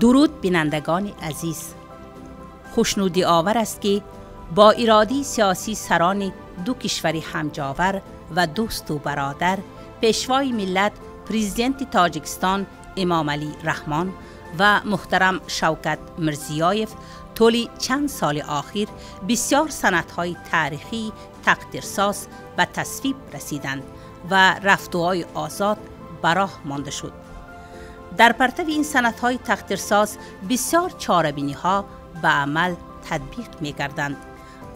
درود بینندگان عزیز، خوشنودی آور است که با ارادی سیاسی سران دو کشور همجاور و دوست و برادر، پیشوای ملت پرزیدنت تاجیکستان امام علی رحمان و محترم شوکت میرزیایف طول چند سال آخر بسیار سندهای تاریخی تقدیرساز و تصویب رسیدند و رفتوهای آزاد براه مانده شد. در پرتو این سندهای تقدیرساز بسیار چاره‌بینی‌ها به عمل تطبیق می‌گردند.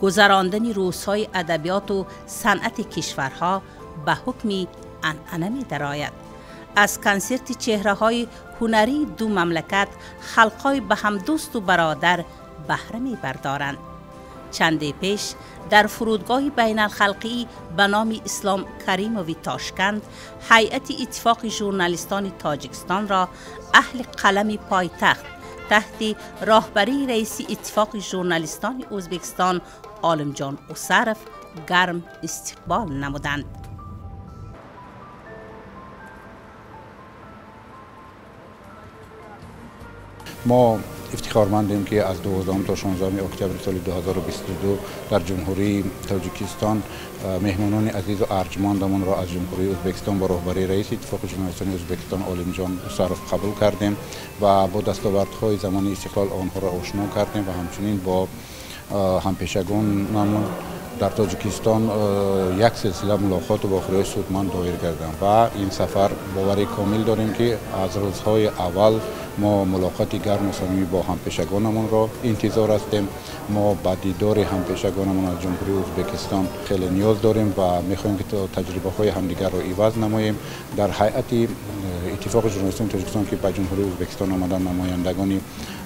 گذراندن روزهای ادبیات و صنعت کشورها به حکم عنعنه می‌درآید. از کنسرت چهره‌های هنری دو مملکت خلق‌های به هم دوست و برادر بهره می‌بردارند. چندی پیش در فرودگاه بین الخلقی به نام اسلام کریموی تاشکند، هیئت اتفاق ژورنالیستان تاجیکستان را اهل قلم پایتخت تحت راهبری رئیس اتفاق ژورنالیستان ازبکستان عالمجان اوسرف گرم استقبال نمودند. ما افتخارمندیم که از 12 تا 16 اکتبر سال 2022 در جمهوری تاجیکستان مهمانان عزیز و ارجمندمون را از جمهوری ازبکستان با راهبری رئیس اتفاق ژورنالیستان ازبکستان عالمجان اوسرف قبول کردیم و با دستاوردهای زمان استقلال آنها را آشنا کردیم و همچنین با همپیشگانمون در تاجیکستان یک سلسله ملاقات و باخبری سودمند دایر کردیم و این سفر باوری کامل داریم که از روزهای اول ما ملاقات گرم و صمیمی با همپیشگانمون را انتظار هستیم. ما با دیدار همپیشگانمون از جمهوری ازبکستان خیلی نیاز داریم و میخوایم که تجربه های همدیگر را عوض نماییم. در هیئت اتفاق ژورنالیستان تاجیکستان که به جمهوری ازبکستان آمدن نمایندگانی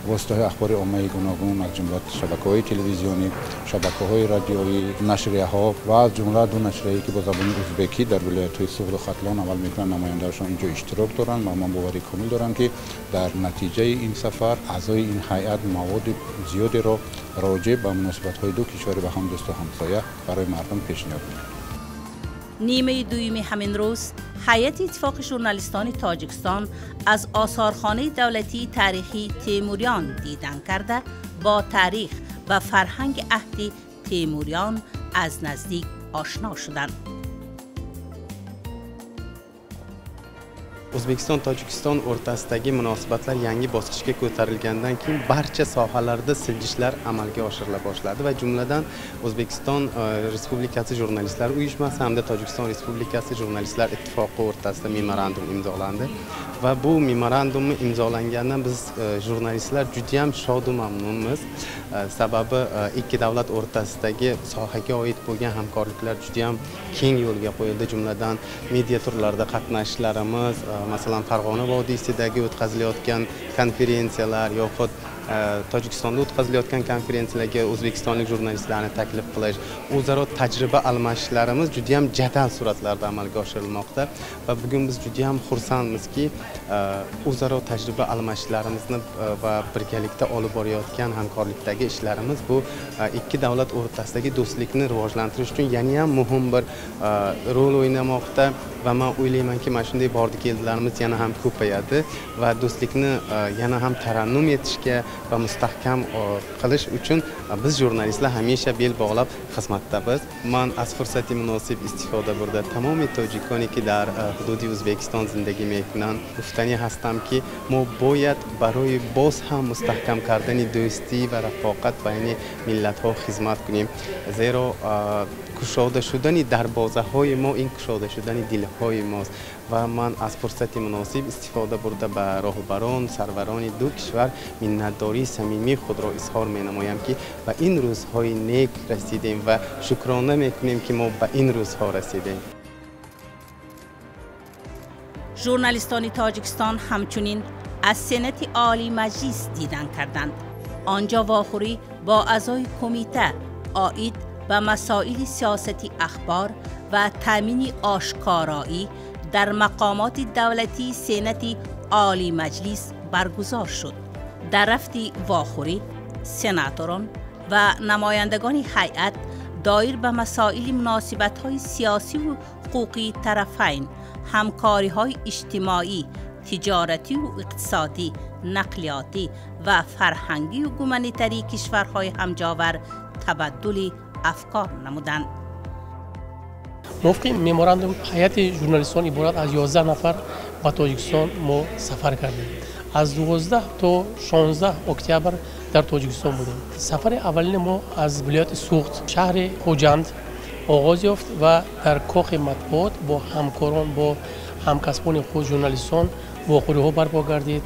واسطه اخبار عامه گوناگون از جمله شبکه‌های تلویزیونی، شبکه‌های رادیویی، نشریه‌ها و از جمله دو نشریه‌ای که با زبان ازبکی در ولایت‌های سغد و ختلان عمل می‌کنند نماینده‌شان اینجا اشتراک دارند و من باوری کامل دارم که در نتیجه این سفر اعضای این هیئت مواد زیادی را راجع به مناسبت‌های دو کشور و هم دوست و همسایه برای مردم پیشنهاد می‌کنم. نیمه دوم همین روز هیئت اتفاق ژورنالیستان تاجیکستان از آثارخانه دولتی تاریخی تیموریان دیدن کرده با تاریخ و فرهنگ عهد تیموریان از نزدیک آشنا شدند. O'zbekiston Tojikiston o'rtasidagi munosabatlar yangi bosqichga ko'tarilgandan keyin barcha sohalarda siljishlar amalga oshirila boshladi va jumladan O'zbekiston Respublikasi Jurnalistlar uyushmasi hamda Tojikiston Respublikasi Jurnalistlar ittifoqi o'rtasida memorandum imzolandi va bu memorandumni imzolangandan biz jurnalistlar juda ham shod va mamnunmiz. Sababi ikki davlat o'rtasidagi sohaga oid bo'lgan hamkorliklar juda ham keng yo'lga qo'yildi. Jumladan media turlarida qatnashishlarimiz, masalan Farg'ona vodiysidagi o'tkazilayotgan konferensiyalar yoxud Tojikistonda o'tkazilayotgan konferensiyalarga o'zbekistonlik jurnalistlarni taklif qilish, o'zaro tajriba almashishlarimiz juda ham jadal sur'atlarda amalga oshirilmoqda va bugun biz juda ham xursandmizki, o'zaro tajriba almashishlarimizni va birgalikda olib borayotgan hamkorlikdagi ishlarimiz bu ikki davlat o'rtasidagi do'stlikni rivojlantirish uchun yana ham muhim bir rol o'ynamoqda va men o'ylaymanki, mana shunday bordi-keldilarimiz yana ham ko'payadi va do'stlikni yana ham tarannum etishga va mustahkam qilish uchun biz jurnalistlar hamisha bel bog'lab xizmatdamiz. Men az fursati munosib istifoda burda tamomi tojikoni که در حدود ازبکستان زندگی میکنند گفتنی هستم که ما باید برای باز هم مستحکم کردن دوستی و رفاقت بین ملت ها خدمت کنیم، زیرا کشاده شدن دروازه های ما این کشاده شدن دل های ماست و من از فرصت مناسب استفاده برده به راهبران سروران دو کشور منتداری صمیمی خود را اظهار می نمایم که به این روزهای نیک رسیدیم و شکرانه میکنیم که ما به این روزها رسیدیم. ژورنالیستان تاجیکستان همچنین از سنت عالی مجلس دیدن کردند. آنجا واخوری با اعضای کمیته عاید به مسائل سیاستی اخبار و تامین آشکارایی در مقامات دولتی سنت عالی مجلس برگزار شد. در رفت واخوری سناتوران و نمایندگان هیئت دایر به مسائل مناسبت‌های سیاسی و حقوقی طرفین، همکاری‌های اجتماعی، تجارتی و اقتصادی، نقلیاتی و فرهنگی و گومانیتری کشورهای همجاور تبادل افکار نمودند. موافق مموراندوم هیئت ژورنالیستان عبارت از 11 نفر به تاجیکستان ما سفر کردیم. از 12 تا 16 اکتبر در تاجیکستان بودیم. سفر اولین ما از ولایت سوخت شهر خوجند آغاز یافت و در کاخ مطبوعات با همکاران با همکسبان خود ژورنالیستان واخوری‌ها برپا گردید.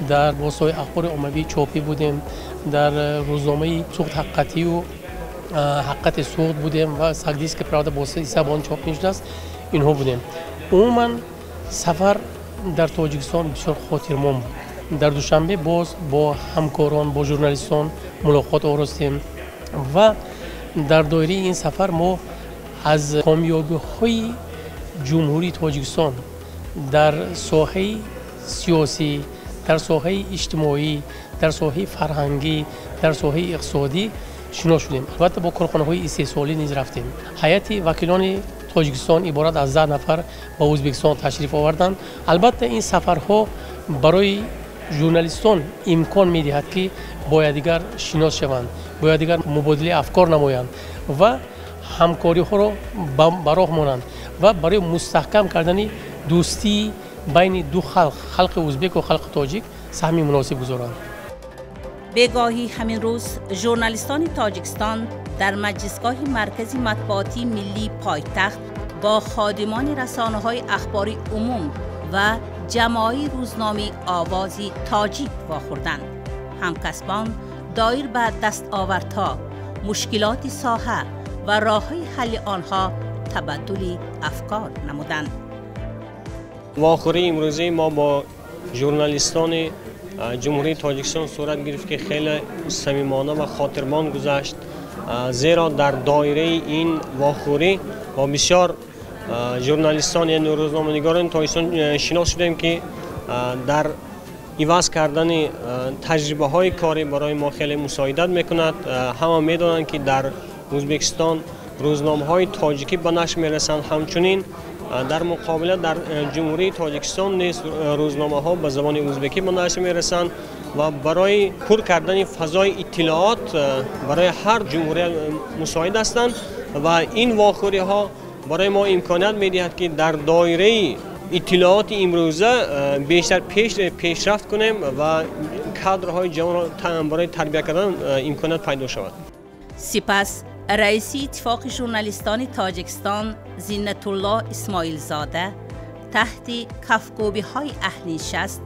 در وسایل اخبار عمومی چاپی بودیم، در روزنامه سوخت حقیقتی و حقیقت سوخت بودیم و سگدیسک پرادا با زبان چاپ میشده است. اینها بودیم. عموما سفر در تاجیکستان بسیار خاطرمند بود. در دوشنبه باز با همکاران با ژورنالیستان ملاقات آورستیم و در دایره این سفر ما از کامیابی‌های جمهوری تاجیکستان در ساحه سیاسی، در ساحه اجتماعی، در ساحه فرهنگی، در ساحه اقتصادی شنا شدیم. البته با کارخانه‌های استحصالی نیز رفتیم. هیئت وکیلان تاجیکستان عبارت از 10 نفر به ازبکستان تشریف آوردند. البته این سفرها برای ژورنالیستان امکان می‌دهد که با یکدیگر شناس شوند، با یکدیگر مبادله افکار نمایند و همکاری‌ها را به راه مانند و برای مستحکم کردن دوستی بین دو خلق ازبک و خلق تاجیک سهمی مناسب گذارند. بگاهی همین روز ژورنالیستان تاجیکستان در مجلسگاه مرکزی مطبوعاتی ملی پایتخت با خادمان رسانه‌های اخباری عموم و جماعی روزنامه آوازی تاجیک واخوردند. همکسبان دایر به دستاوردها، مشکلات ساحه و راه‌های حل آنها تبادل افکار نمودند. واخوری امروزی ما با ژورنالیستان جمهوری تاجیکستان صورت گرفت که خیلی صمیمانه و خاطرمند گذشت، زیرا در دایره این واخوری با بسیار ژورنالیستان یعنی روزنامه‌نگاران تاجیکستان شناس شدیم که در عوض کردن تجربه های کاری برای ما خیلی مساعدت میکند. همه میدونند که در ازبکستان روزنامه های تاجیکی به نشر میرسند، همچنین در مقابل در جمهوری تاجیکستان نیز روزنامه ها به زبان ازبکی به نشر میرسند و برای پر کردن فضای اطلاعات برای هر جمهوری مساعد هستند و این واخوری ها برای ما امکانیت میدهد که در دایره اطلاعات امروزه بیشتر پیشرفت کنیم و کادرهای جوان را برای تربیت کردن امکانیت پیدا شود. سپس رئیس اتفاق ژورنالیستان تاجیکستان زینت الله اسماعیل زاده تحت کفگوبی های اهل نشست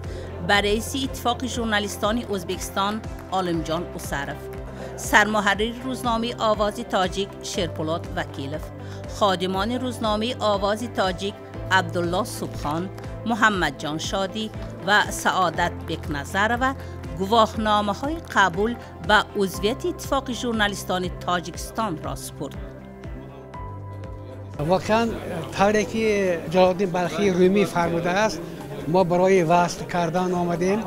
به رئیس اتفاق ژورنالیستان ازبکستان عالمجان اسرف، سرمحرر روزنامه آوازی تاجیک شیرپولاد وکیلف، خادمان روزنامه آوازی تاجیک عبدالله صبحان، محمد جان شادی و سعادت بکنظر و گواهنامه های قبول به عضویت اتفاق ژورنالیستان تاجیکستان را سپرد. واقعا طوری که جلال‌الدین بلخی رومی فرموده است، ما برای وصل کردن آمدیم،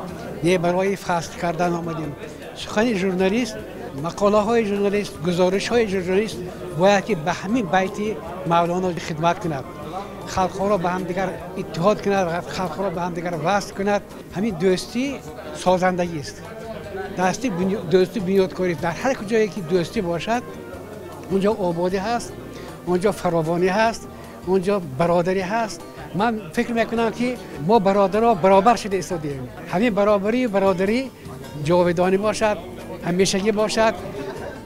نه برای فصل کردن آمدیم. سخن ژورنالیست، مقاله های ژورنالیست، گزارش های ژورنالیست باید که به همین بیت مولانا خدمت کند، خلق را به هم دیگر اتحاد کند، خلق را به هم دیگر وصل کند. همین دوستی سازندگی است. دوستی بنیادکاری. در هر کجایی که دوستی باشد اونجا آبادی هست، اونجا فراوانی هست، اونجا برادری هست. من فکر میکنم که ما برادرها برابر شده ایستادیم. همین برادری جاودانی باشد، همیشگی باشد،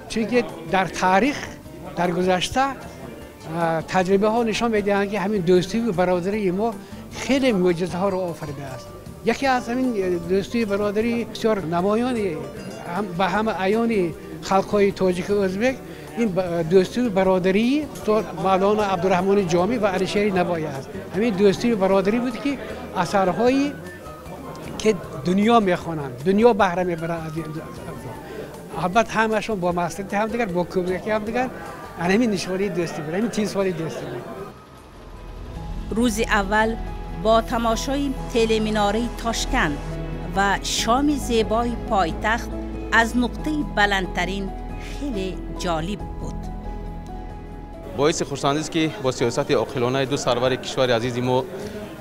چون که در تاریخ در گذشته تجربه ها نشان میدهند که همین دوستی و برادری ما خیلی معجزه ها رو آفریده است. یکی از همین دوستی و برادری بسیار نمایانی به همه عیان خلق‌های تاجیک و ازبک این دوستی و برادری استاد مولانا عبدالرحمن جامی و علیشیر نوایی است. همین دوستی و برادری بود که اثرهایی که دنیا میخوانند، دنیا بهره میبرند از این. البته همشون با مصلحت همدیگر، با کمک همدیگر، همین نشانه دوستی بود، همین 30 سال دوستی بود. روز اول با تماشای تلمیناره تاشکند و شام زیبای پایتخت از نقطه بلندترین خیلی جالب بود. باعث خرسندی است که با سیاست عاقلانه دو سرور کشور عزیز ما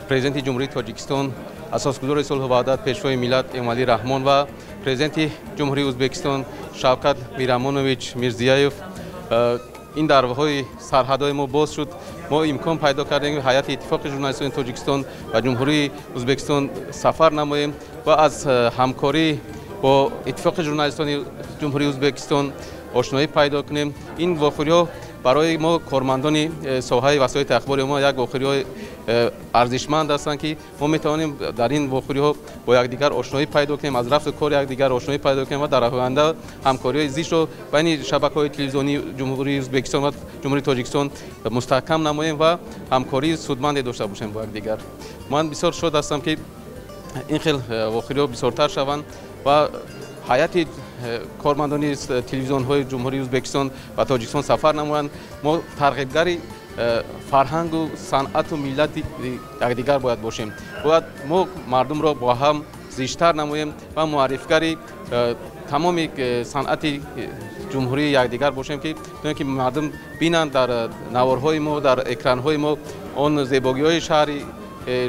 پرزیدنت جمهوری تاجیکستان اساسگذار صلح و وحدت پیشوای ملت امالی رحمان و پرزیدنت جمهوری ازبکستان شوکت میرامونویچ میرزیایف این دعواهای سرحدهای ما باز شد. ما امکان پیدا کردیم هیئت اتفاق ژورنالیستان تاجیکستان و جمهوری ازبکستان سفر نماییم و از همکاری با اتفاق ژورنالیستان جمهوری ازبکستان آشنایی پیدا کنیم. این واخوری‌ها برای ما کارمندان ساحه وسایل اخباری ما یک واخوری‌های ارزشمند هستند که ما میتوانیم در این واخوری‌ها با یکدیگر آشنایی پیدا کنیم، از رفت کار یکدیگر آشنایی پیدا کنیم و در آینده همکاری زیست رو بین شبکه‌های تلویزیونی جمهوری ازبکستان و جمهوری تاجیکستان مستحکم نماییم و همکاری سودمند داشته باشیم با یکدیگر. من بسیار شاد هستم که این خیلی واخوری‌ها بسیارتر شوند و هیئت کارمندان تلویزیون‌های جمهوری ازبکستان و تاجیکستان سفر نمایند. ما ترغیبگری فرهنگ و صنعت و ملت یکدیگر باید باشیم. باید ما مردم را با هم زیشتر نماییم و معرفیگری تمام صنعت جمهوری یکدیگر باشیم که مردم بینند در نوارهای ما، در اکرانهای ما آن زیبایی‌های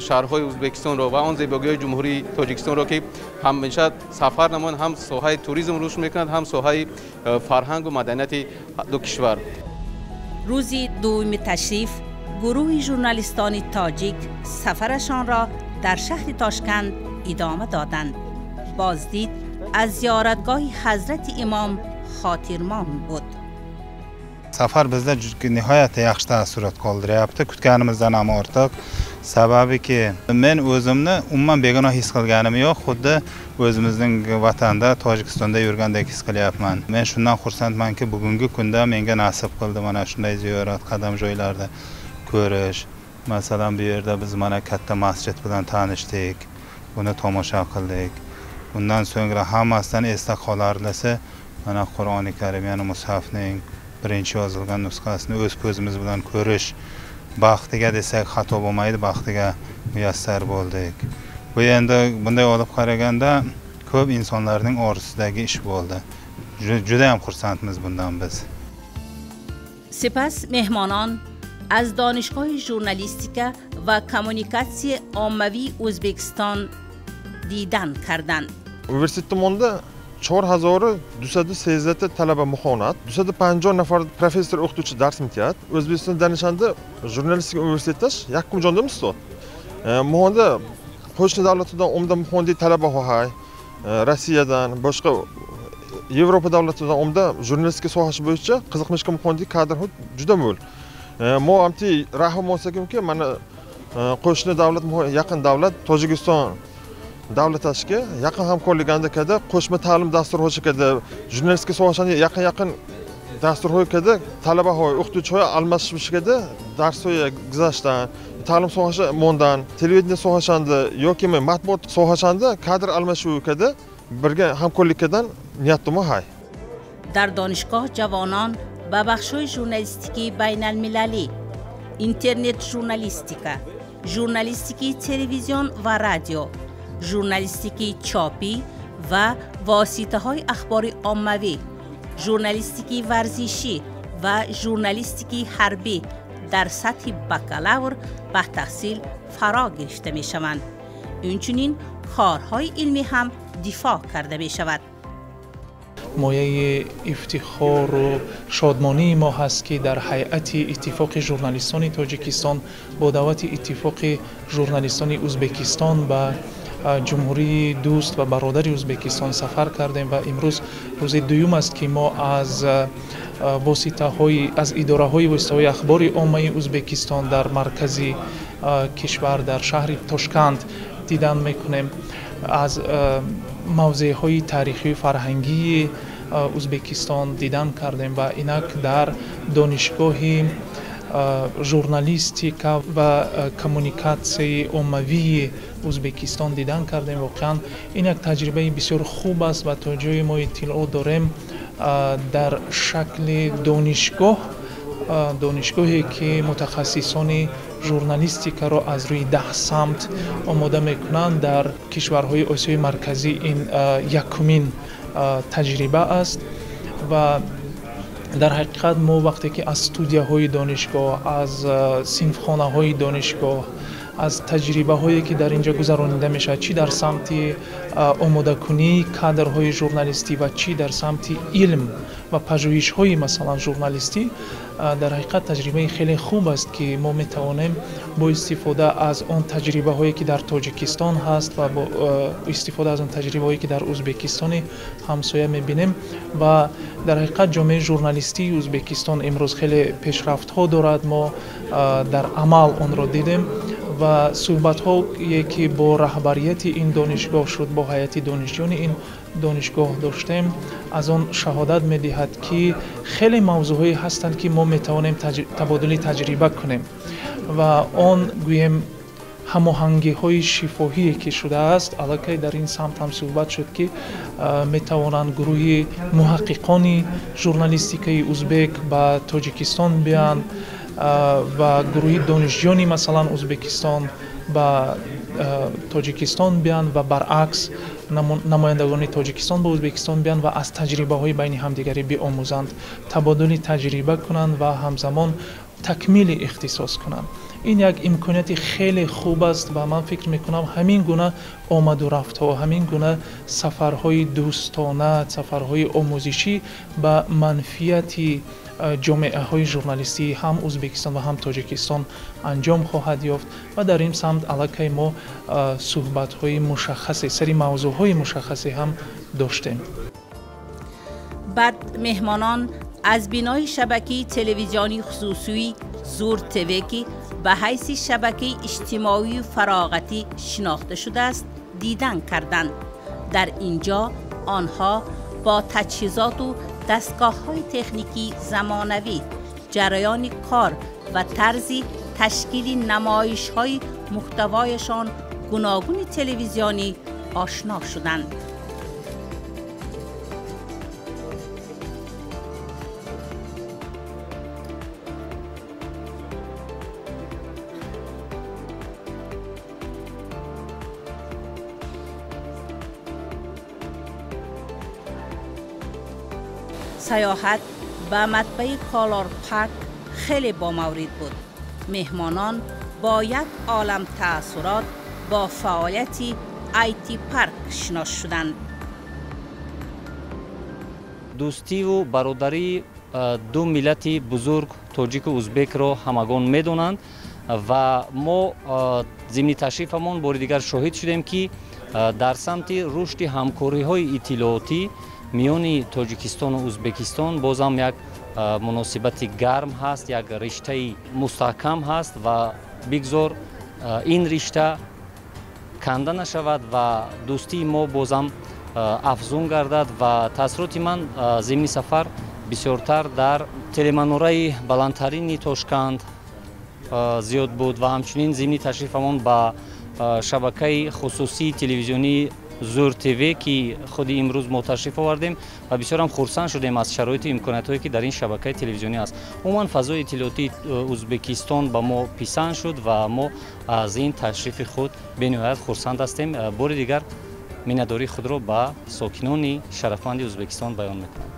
شهرهای ازبکستان را و آن زیبایی‌های جمهوری تاجیکستان را که همیشه سفر نمایند، هم ساحه توریسم رشد میکنند، هم ساحه فرهنگ و مدنیت دو کشور. روزی دوم تشریف گروه ژورنالیستان تاجیک سفرشان را در شهر تاشکند ادامه دادند. بازدید از زیارتگاه حضرت امام خاطرمان بود. Safar bizda nihoyatda yaxshi taassurot qoldiryapti. Kutganimizdan ham ortiq. Sababiki men o'zimni umuman begona his qilganim yo'q, xuddi o'zimizning vatanda Tojikistonda yurgandek his qilyapman. Men shundan xursandmanki, bugungi kunda menga nasib qildi mana shunday ziyorat qadamjoylarda ko'rish. Masalan, bu yerda biz mana katta masjid bilan tanishdik, buni tomosha qildik. Undan so'ngra hammasidan esda qolarlisi mana Qur'oni Karim, ya'ni mushafning birinchi yozilgan nusxasini o'z ko'zimiz bilan ko'rish baxtiga desak xato bo'lmaydi, baxtiga muyassar bo'ldik. Bu endi bunday olib qaraganda ko'p insonlarning orzusidagi ish bo'ldi. Juda ham xursandmiz bundan biz. سپس مهمانان از دانشگاه ژورنالیستیکا و کمونیکاسیون عمومی ازبکستان دیدن کردند. Universitet tomonida 4213 talaba muhonat, 250 nafar professor o'qituvchi dars imtiyat. O'zbekiston danishanda jurnalistika universiteti yakkumjonda mustod. Muhonda qo'shni davlatlardan o'mda muhondi talaba hohay, Rossiyadan, boshqa Yevropa davlatlaridan o'mda jurnalistika sohasi bo'yicha qiziqmishga muhondi kadr juda mo'l. Mo amti rahim olsakimki, mana qo'shni davlat, yaqin davlat Tojikiston davlat tashki yaqin hamkorligida kada qo'shma ta'lim dasturxoni kada jurnalistika sohasini yaqin dasturxoni kada talaba hoy o'qituvchi hoy almashishgada dars hoy gizashdan ta'lim sohasi mondan televideniya sohasida yoki matbuot sohasida kadr almashuv kada birga hamkorlikdan niyatim hay. در دانشگاه جوانان و بخش‌های ژورنالیستیکی بین‌المللی، اینترنت ژورنالیستیکا، ژورنالیستیکی تلویزیون و رادیو، ژورنالیستیکی چاپی و واسطه‌های اخباری عمومی، ژورنالیستیکی ورزشی و ژورنالیستیکی حربی در سطح بکالور به تحصیل فرا گرفته می‌شوند. اینچنین کارهای علمی هم دفاع کرده می‌شود. مایه افتخار و شادمانی ما هست که در هیئت اتفاق ژورنالیستان تاجیکستان با دعوت اتفاق ژورنالیستان ازبکستان و جمهوری دوست و برادر ازبکستان سفر کردیم و امروز روز دوم است که ما از اداره های واسطه اخبار عامه ازبکستان در مرکز کشور در شهر تاشکند دیدن میکنیم. از موضوع های تاریخی فرهنگی ازبکستان دیدن کردیم و اینک در دانشگاه ژورنالیستیکا و کمونیکاسیون عمومی ازبکستان دیدن کردیم. واقعا این یک تجربه بسیار خوب است و تا جای ما اطلاع داریم در شکل دانشگاهی که متخصصان ژورنالیستیکا را از روی 10 سمت آماده میکنند در کشورهای آسیای مرکزی این یکمین تجربه است و در حقیقت ما وقتی که از استودیوهای دانشگاه، از صنفخانه‌های دانشگاه، از تجربه هایی که در اینجا گذرانیده میشه، چی در سمت آماده کنی کادرهای ژورنالیستی و چی در سمت علم و پژوهش های مثلا ژورنالیستی، در حقیقت تجربه خیلی خوب است که ما میتوانیم با استفاده از آن تجربه هایی که در تاجیکستان هست و با استفاده از آن تجربه هایی که در ازبکستان همسایه میبینیم و در حقیقت جامعه ژورنالیستی ازبکستان امروز خیلی پیشرفت ها دارد. ما در عمل آن را دیدیم و صحبت هایی که با رهبریت این دانشگاه شد، با هیئت دانشجویان این دانشگاه داشتیم، از آن شهادت میدهد که خیلی موضوعی هستند که ما میتوانیم تبادل تجربه کنیم و آن گویم هماهنگی های شفاهی که شده است. البته در این سمت هم صحبت شد که میتوانند گروه محققان ژورنالیستیکی ازبک به تاجیکستان بیان و گروه دانشجویان مثلا ازبکستان به تاجیکستان بیان و برعکس نمایندگان تاجیکستان به ازبکستان بیان و از تجربه های بین همدیگری بیاموزند، تبادل تجربه کنند و همزمان تکمیل اختصاص کنند. این یک امکانیت خیلی خوب است و من فکر میکنم همین گونه آمد و رفت ها، همین گونه سفرهای دوستانه، سفرهای آموزشی به منفیت جامعه های ژورنالیستی هم ازبکستان و هم تاجیکستان انجام خواهد یافت و در این سمت علاقه ما صحبت های مشخصی، سری موضوع های مشخصی هم داشتیم. بعد مهمانان از بینای شبکه تلویزیونی خصوصی زور تیوی که به حیث شبکه اجتماعی و فراغتی شناخته شده است دیدن کردند. در اینجا آنها با تجهیزات و دستگاه‌های تکنیکی زمانوی، جریان کار و طرز تشکیل نمایش‌های محتوایشان گوناگون تلویزیونی آشنا شدند. سیاحت به مطبع کالار پارک خیلی بامورد بود. مهمانان با یک عالم تأثیرات با فعالیت آیتی پارک شناس شدند. دوستی و برادری دو ملت بزرگ تاجیک و ازبک را همگان میدونند و ما ضمن تشریفمون بار دیگر شاهد شدیم که در سمت رشد همکاری های اطلاعاتی میان تاجیکستان و ازبکستان بازم یک مناسبت گرم هست، یک رشته مستحکم هست و بگذار این رشته کنده نشود و دوستی ما بازم افزون گردد و تاثیرات من ضمن سفر بسیارتر در تلمنوره بلندترین تاشکند زیاد بود و همچنین ضمن تشریفمون به شبکه خصوصی تلویزیونی زور تیوی که خود امروز ما تشریف آوردیم و بسیار هم خرسند شدیم از شرایط و امکانات‌هایی که در این شبکه تلویزیونی است. عموما فضای اطلاعاتی ازبکستان به ما پسند شد و ما از این تشریف خود به نهایت خرسند هستیم. بار دیگر مینداری خود را به ساکنان شرفمند ازبکستان بیان میکنم.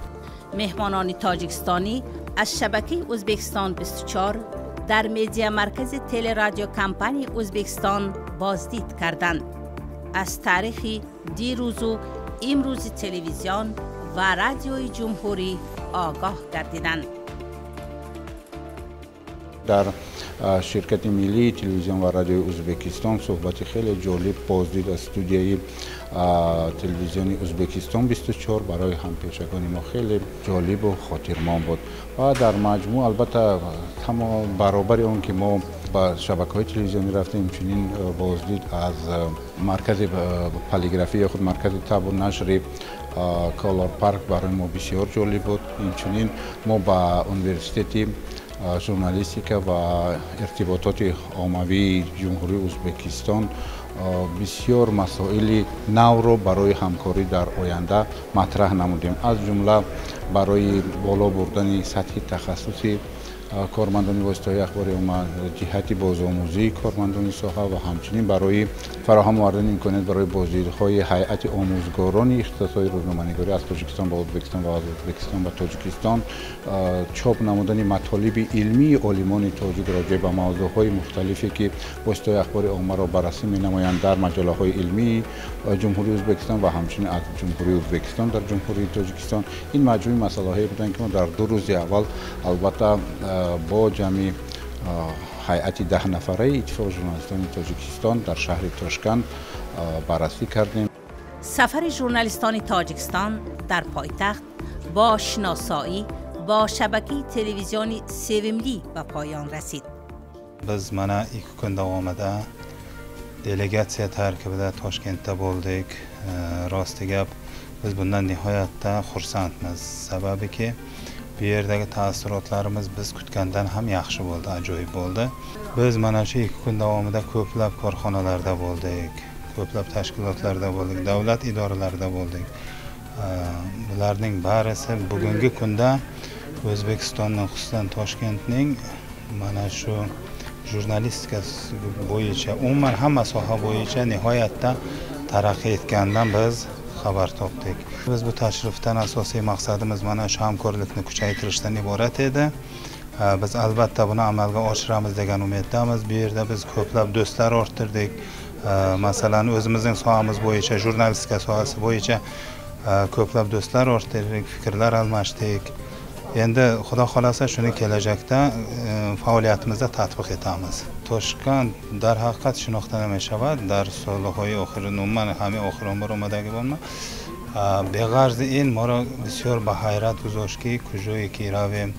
مهمانان تاجیکستانی از شبکه ازبکستان 24 در میدیا مرکز تل رادیو کمپانی ازبکستان بازدید کردند. از تاریخ دیروز و امروز تلویزیون و رادیوی جمهوری آگاه گردیدند. در شرکت ملی تلویزیون و رادیو ازبکستان صحبت خیلی جالب بازدید از استودیوی تلویزیونی ازبکستان 24 برای همپیشگان ما خیلی جالب و خاطرمان بود و در مجموع البته تمام برابر اون که ما با شبکه‌های تلویزیونی رفتیم، چنین بازدید از مرکز پالیگرافی خود مرکز تب و نشر کالار پارک برای ما بسیار جالب بود. اینچنین ما با یونیورسیته ژورنالیستیک و ارتباطات عمومی جمهوری ازبکستان بسیار مسائل نو را برای همکاری در آینده مطرح نمودیم، از جمله برای بالا بردن سطح تخصصی کارمندان واسطه اخباری و جهتی بازآموزی کارمندان ساحه و همچنین برای فراهم آوردن امکانات برای بازدیدهای هیئت آموزگاران اختصاصی روزنامه‌نگاری از تاجیکستان با ازبکستان و از ازبکستان و تاجیکستان چاپ نمودن مطالب علمی عالمان تاجیک راجع به موضوعهای مختلفی که واسطه اخباری عامه را بررسی می‌نمایند در مجله‌های علمی جمهوری ازبکستان و همچنین از جمهوری ازبکستان در جمهوری تاجیکستان. این مجموعه مسائلی بودند که ما در 2 روز اول البته با جمعی هیئت 10 نفره اتفاق ژورنالیستان تاجیکستان در شهر تاشکند بررسی کردیم. سفر ژورنالیستان تاجیکستان در پایتخت با شناسایی با شبکه تلویزیونی سیویملی به پایان رسید. biz mana 2 kun davomida delegatsiya tarkibida Toshkentda bo'ldik. Rosti gap, biz bundan nihoyatda xursandmiz. Sababiki bu yerdagi taassurotlarimiz biz kutgandan ham yaxshi bo'ldi, ajoyib bo'ldi. Biz mana shu 2 kun davomida ko'plab korxonalarda bo'ldik, ko'plab tashkilotlarda bo'ldik, davlat idoralarida bo'ldik. Bularning barisi bugungi kunda O'zbekistonning, xususan Toshkentning mana shu jurnalistika bo'yicha, umuman hamma soha bo'yicha nihoyatda taraqqiy etganidan biz xabar topdik. Biz bu tashrifdan asosiy maqsadimiz mana shu hamkorlikni kuchaytirishdan iborat edi. Biz albatta buni amalga oshiramiz degan umiddamiz. Bu yerda biz ko'plab do'stlar orttirdik. Masalan, o'zimizning sohamiz bo'yicha, jurnalistika sohasi bo'yicha ko'plab do'stlar orttirdik, fikrlar almashdik. Endi xudo xolasa shuni kelajakda faoliyatimizda tatbiq etamiz. Toshkent در حقیقت شناخته نمی‌شود در سال‌های آخرین من همه آخرین بار اومدگی بودم. به غرض این ما را بسیار به حیرت گذاشت که کجایی که رویم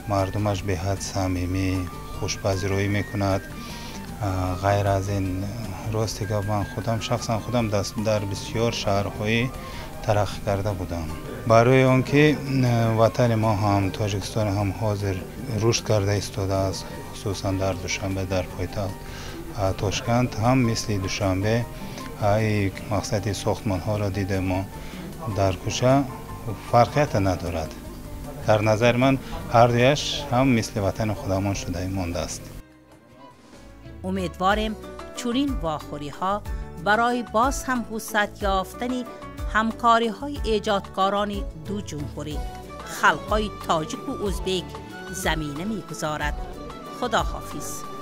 مردمش به حد صمیمی خوشپذیری میکند. غیر از این راستی که من خودم شخصا خودم در بسیار شهرهای ترقی کرده بودم. برای آنکه وطن ما هم تاجیکستان هم حاضر رشد کرده ایستاده است، خصوصا در دوشنبه در پایتخت تاشکند هم مثل دوشنبه مقصدی ساختمان ها را دیده ما در کوچه فرقیت ندارد. در نظر من هر دویش هم مثل وطن خودمان شده مانده است. امیدواریم چنین واخوری ها برای باز هم وسعت یافتن همکاری های ایجادکاران دو جمهوری خلقای تاجیک و ازبک زمینه میگذارد. خداحافظ.